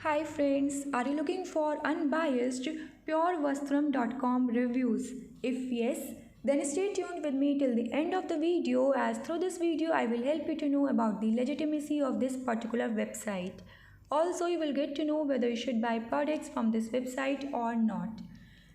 Hi friends, are you looking for unbiased purevastram.com reviews? If yes, then stay tuned with me till the end of the video as through this video I will help you to know about the legitimacy of this particular website. Also, you will get to know whether you should buy products from this website or not.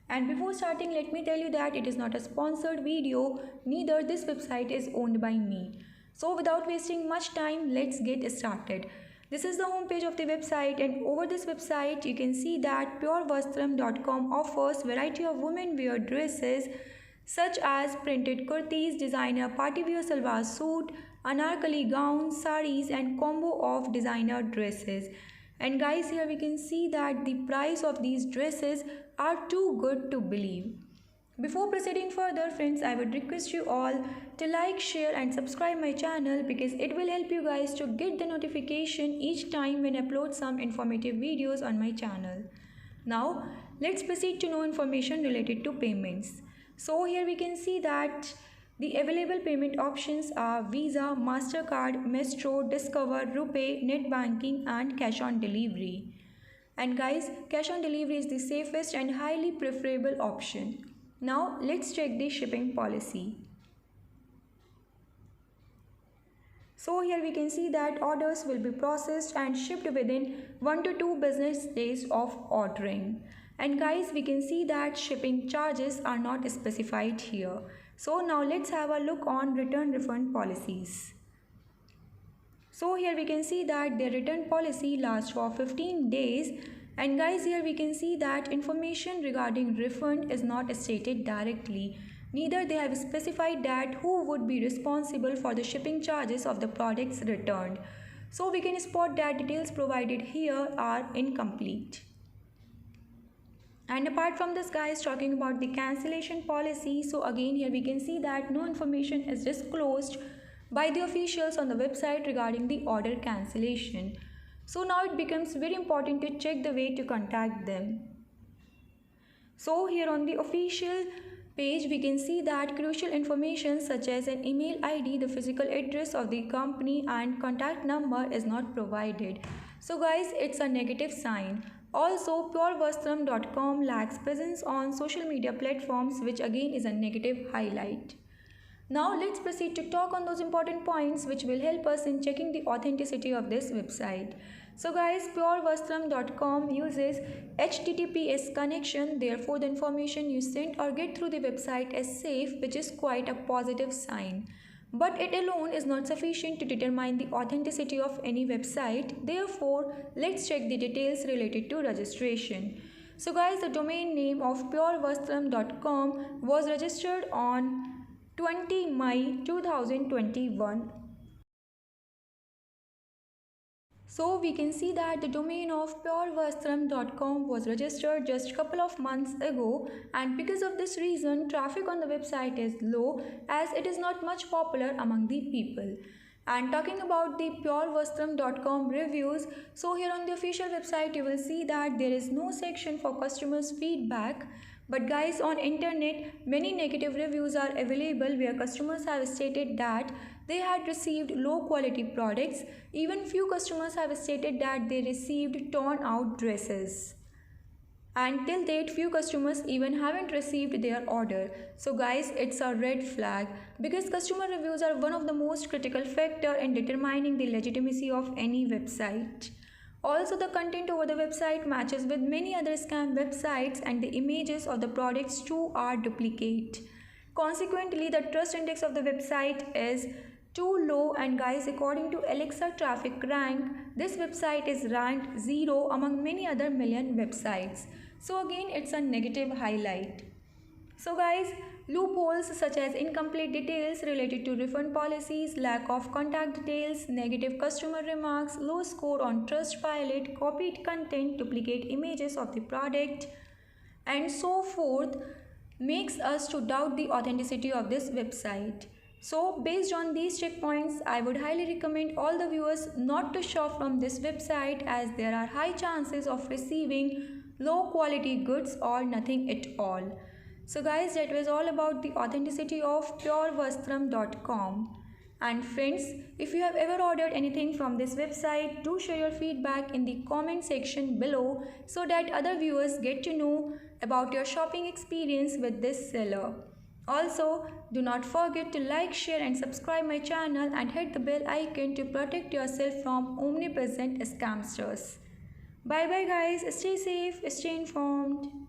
And before starting, let me tell you that it is not a sponsored video, neither this website is owned by me. So without wasting much time, let's get started. This is the homepage of the website, and over this website you can see that purevastram.com offers variety of women wear dresses such as printed kurtis, designer party wear salwar suit, anarkali gowns, saris and combo of designer dresses. And guys, here we can see that the price of these dresses are too good to believe. Before proceeding further, friends, I would request you all to like, share and subscribe my channel because it will help you guys to get the notification each time when I upload some informative videos on my channel. Now, let's proceed to know information related to payments. So here we can see that the available payment options are Visa, MasterCard, Maestro, Discover, RuPay, Net Banking and cash on delivery. And guys, cash on delivery is the safest and highly preferable option. Now let's check the shipping policy. So here we can see that orders will be processed and shipped within 1 to 2 business days of ordering. And guys, we can see that shipping charges are not specified here. So now let's have a look on return refund policies. So here we can see that their return policy lasts for 15 days. And guys, here we can see that information regarding refund is not stated directly. Neither they have specified that who would be responsible for the shipping charges of the products returned. So we can spot that details provided here are incomplete. And apart from this, guys, talking about the cancellation policy, so again here we can see that no information is disclosed by the officials on the website regarding the order cancellation. So now it becomes very important to check the way to contact them. So here on the official page we can see that crucial information such as an email ID, the physical address of the company and contact number is not provided. So guys, it's a negative sign. Also, purevastram.com lacks presence on social media platforms, which again is a negative highlight. Now let's proceed to talk on those important points which will help us in checking the authenticity of this website. So guys, purevastram.com uses HTTPS connection, therefore the information you send or get through the website is safe, which is quite a positive sign. But it alone is not sufficient to determine the authenticity of any website. Therefore, let's check the details related to registration. So guys, the domain name of purevastram.com was registered on 20 May 2021. So we can see that the domain of purevastram.com was registered just a couple of months ago, and because of this reason traffic on the website is low as it is not much popular among the people. And talking about the purevastram.com reviews, so here on the official website you will see that there is no section for customers feedback. But guys, on internet many negative reviews are available where customers have stated that they had received low quality products. Even few customers have stated that they received torn out dresses. And till date few customers even haven't received their order. So guys, it's a red flag because customer reviews are one of the most critical factor in determining the legitimacy of any website. Also, the content over the website matches with many other scam websites and the images of the products too are duplicate. Consequently, the trust index of the website is too low, and guys, according to Alexa traffic rank, this website is ranked 0 among many other million websites. So again, it's a negative highlight. So guys, loopholes such as incomplete details related to refund policies, lack of contact details, negative customer remarks, low score on Trustpilot, copied content, duplicate images of the product, and so forth makes us to doubt the authenticity of this website. So based on these checkpoints, I would highly recommend all the viewers not to shop from this website as there are high chances of receiving low quality goods or nothing at all. So guys, that was all about the authenticity of purevastram.com. And friends, if you have ever ordered anything from this website, do share your feedback in the comment section below so that other viewers get to know about your shopping experience with this seller. Also, do not forget to like, share and subscribe my channel and hit the bell icon to protect yourself from omnipresent scamsters. Bye bye guys, stay safe, stay informed.